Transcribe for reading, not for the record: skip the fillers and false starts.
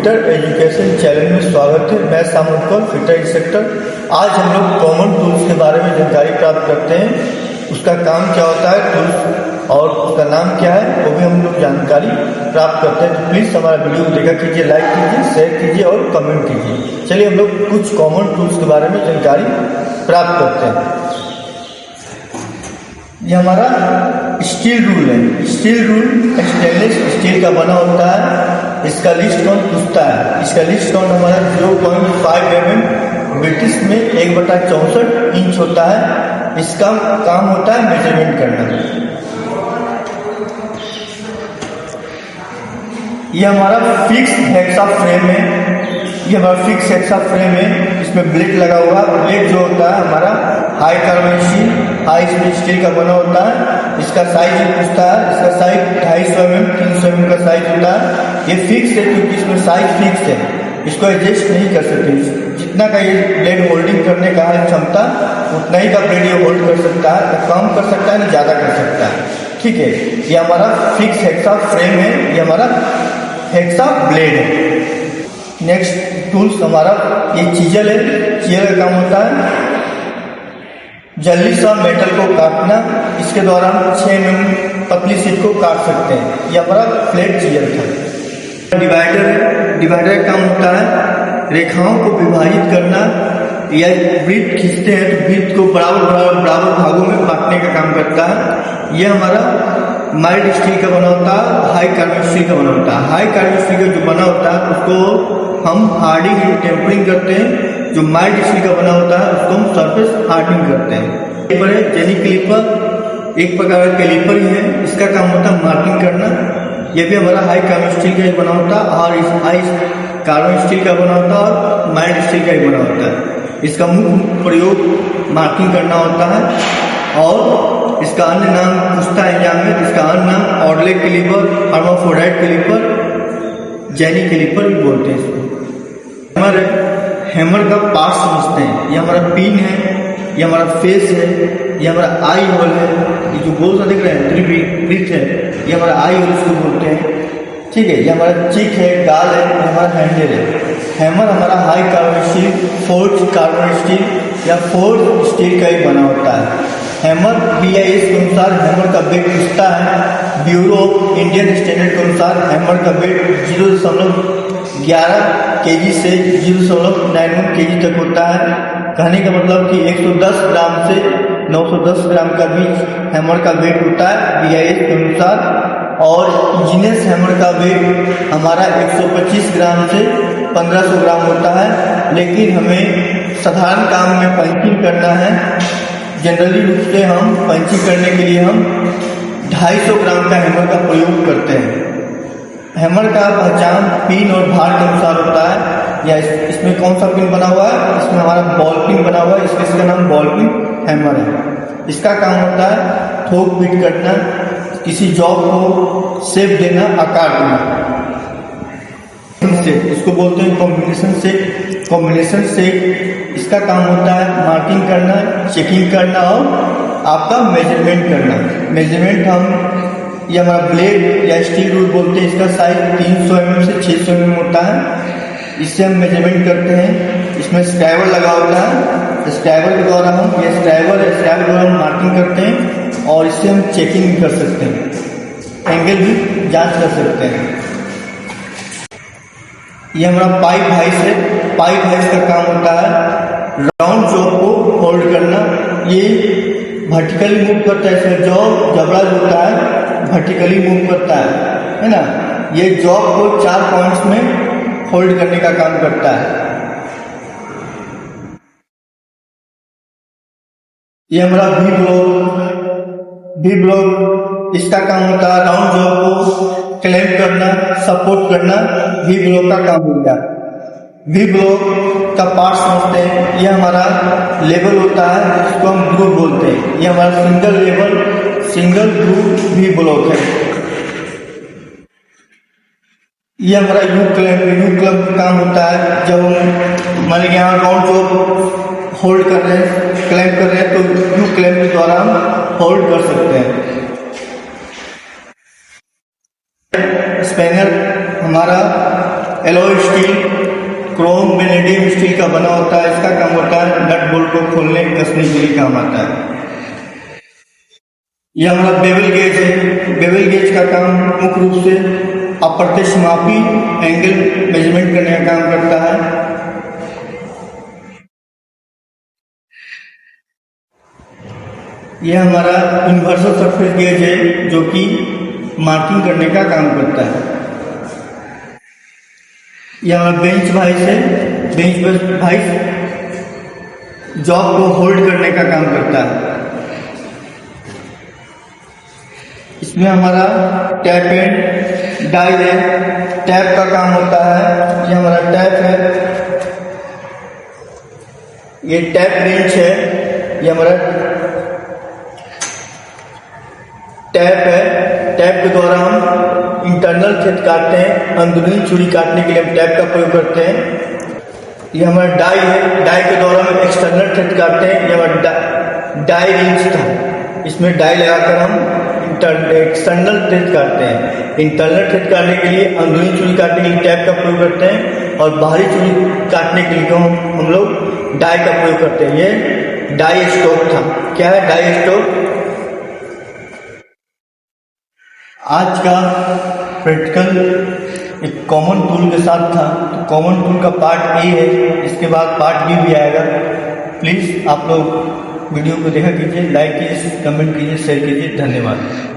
Fitter education channel में स्वागत है। मैं सामुद्र फिटर इंस्ट्रक्टर। आज हम लोग कॉमन टूल्स के बारे में जानकारी प्राप्त करते हैं। उसका काम क्या होता है, टूल्स और उसका नाम क्या है, वो भी हम लोग जानकारी प्राप्त करते हैं। तो प्लीज़ हमारा वीडियो को देखा कीजिए, लाइक कीजिए, शेयर कीजिए और कमेंट कीजिए। चलिए हम लोग कुछ कॉमन टूल्स के बारे में जानकारी प्राप्त करते हैं। ये हमारा स्टील रूल है। स्टील रूल स्टेनलेस स्टील का बना होता है। इसका लिस्ट काउंट पूछता है। इसका लिस्ट काउंट हमारा 0.5 mm ब्रिटिश में 1/64 इंच होता है। इसका काम होता है मेजरमेंट करना। ये हमारा फिक्स हेक्सा फ्रेम है। ये हमारा फिक्स हेक्सा फ्रेम है। इसमें ब्लेड लगा हुआ। ब्लेड जो होता है हमारा high carbon steel, high speed steel का बना होता है। इसका साइज पूछता है। इसका साइज 250 mm 300 mm का साइज होता है। ये फिक्स है क्योंकि इसमें साइज फिक्स है, इसको एडजस्ट नहीं कर सकते। जितना का ये ब्लेड होल्डिंग करने का है क्षमता, उतना ही का ब्लेड ये होल्ड कर सकता है। तो कम कर सकता है ना ज़्यादा कर सकता है। ठीक है, ये हमारा फिक्स हेक्सा फ्रेम है। ये हमारा हेक्सा ब्लेड है। नेक्स्ट टूल्स हमारा ये चीजल है। चीजल का काम होता है जल्दी सा मेटल को काटना। इसके द्वारा हम 6 mm पतली शीट को काट सकते हैं। यह हमारा फ्लैट चीजल था। डिवाइडर है। डिवाइडर का काम होता है रेखाओं को विभाजित करना, या वृत्त खींचते हैं तो वृत्त को बराबर भागों में बांटने का काम करता है। यह हमारा माइल्ड स्टील का बना होता है, हाई कार्बन स्टील का बना होता है। हाई कार्बन स्टील का जो बना होता है उसको हम हार्डिंग टेम्परिंग करते हैं। जो माइल्ड स्टील का बना होता है उसको हम सरफेस हार्डनिंग करते हैं। क्लिपर है, जेनी क्लिपर एक प्रकार का क्लिपर ही है। इसका काम होता है मार्किंग करना। यह भी हमारा हाई कार्बन स्टील का ही बना होता है और इस हाई कार्बन स्टील का बना होता है और माइल्ड स्टील का ही बना होता है। इसका मुख्य प्रयोग मार्किंग करना होता है। और इसका अन्य नाम पूछता है एग्जाम में। इसका अन्य नाम Audley clipper, hermaphrodite clipper, Jenny clipper भी बोलते हैं इसको। हैमर है। हैमर का पार्ट समझते हैं। ये हमारा पिन है, ये हमारा फेस है, ये हमारा आई होल है। ये जो गोल सा दिख रहा है त्रिवृत्त है, ये हमारा आई होल इसको बोलते हैं। ठीक है, ये हमारा चिक है, गाल है, ये हमारा हैंडल है। हैमर हमारा high carbon steel, forge carbon steel या फोर्ज स्टील का ही बना होता है। हैमर BIS के अनुसार हैमर का वेट पूछता है। ब्यूरो ऑफ इंडियन स्टैंडर्ड के अनुसार हैमर का वेट 0.11 kg से 0.91 kg तक होता है। कहने का मतलब कि 110 ग्राम से 910 ग्राम का बीच हैमर का वेट होता है BIS के अनुसार। और इंजीनियर्स हैमर का वेट हमारा 125 ग्राम से 1500 ग्राम होता है। लेकिन हमें साधारण काम में पंचिंग करना है। जनरली रूप से हम पंचिंग करने के लिए हम 250 ग्राम का हैमर का प्रयोग करते हैं। हैमर का पहचान पिन और भार के अनुसार होता है। या इसमें कौन सा पिन बना हुआ है, इसमें हमारा बॉल पिन बना हुआ है, इसका नाम बॉल पिन हैमर है। इसका काम होता है थोक फिट करना, किसी जॉब को शेप देना, आकार देना। इसको बोलते हैं कॉम्बिनेशन सेट। कॉम्बिनेशन सेट इसका काम होता है मार्किंग करना, चेकिंग करना और आपका मेजरमेंट करना। मेजरमेंट हम ये हमारा ब्लेड या स्टील रूल बोलते हैं। इसका साइज 300 mm से 600 mm होता है। इससे हम मेजरमेंट करते हैं। इसमें स्क्राइबर लगा होता है। स्क्राइबर के द्वारा हम ये स्क्राइबर द्वारा हम मार्किंग करते हैं और इससे हम चेकिंग भी कर सकते हैं, एंगल भी जांच कर सकते हैं। ये हमारा पाइप हाइस है। पाइप हाइस का काम होता है राउंड जॉब को होल्ड करना। ये वर्टिकली मूव करता है। इसमें जॉब जबड़ा जो होता है वर्टिकली मूव करता है ना। ये जॉब को 4 पॉइंट्स में होल्ड करने का काम करता है। ये हमारा वी ब्लॉक इसका काम होता है राउंड जॉब को क्लैंप करना, सपोर्ट करना। वी ब्लॉक का काम होता है। वी ब्लॉक का पार्ट समझते हैं। यह हमारा लेवल होता है, इसको हम ग्रूव बोलते हैं। यह हमारा single level single groove V block है। यह हमारा यू क्लैंप का काम होता है। जब हम मान लीजिए यहाँ राउंड जॉब होल्ड कर रहे हैं, क्लैंप कर रहे हैं, तो यू क्लैंप के द्वारा हम होल्ड कर सकते हैं। स्पैनर हमारा alloy steel, Chrome vanadium steel का बना होता है। इसका काम होता है नट बोल्ट को खोलने कसने के लिए काम आता है। यह हमारा बेवल गेज है। बेवल गेज का काम मुख्य रूप से अप्रत्यक्ष मापी एंगल मेजरमेंट करने का काम करता है। यह हमारा यूनिवर्सल सरफेस गेज है जो कि मार्किंग करने का काम करता है। यह हमारा बेंच वाइस है। बेंच वाइस जॉब को होल्ड करने का काम करता है। इसमें हमारा टैप एंड डाई है। टैप का काम होता है, ये हमारा टैप है। ये टैप रेंच है। ये हमारा टैप है। टैप के द्वारा हम इंटरनल छेद काटते हैं। अंदरूनी चूड़ी काटने के लिए हम टैप का प्रयोग करते हैं। ये हमारा डाई है। डाई के द्वारा हम एक्सटर्नल छेद काटते हैं। ये हमारा डाई रिंच था। इसमें डाई लगाकर हम एक्सटर्नल थ्रेड काटते हैं। इंटरनल थ्रेड काटने के लिए, अंदरूनी चूड़ी काटने के लिए टैप का प्रयोग करते हैं और बाहरी चूड़ी काटने के लिए हम लोग डाई का प्रयोग करते हैं। ये डाई स्टॉक था। क्या है डाई स्टॉक? आज का प्रैक्टिकल एक कॉमन टूल के साथ था। तो कॉमन टूल का पार्ट ए है, इसके बाद पार्ट बी भी आएगा। प्लीज़ आप लोग वीडियो को देखा कीजिए, लाइक कीजिए, कमेंट कीजिए, शेयर कीजिए। धन्यवाद।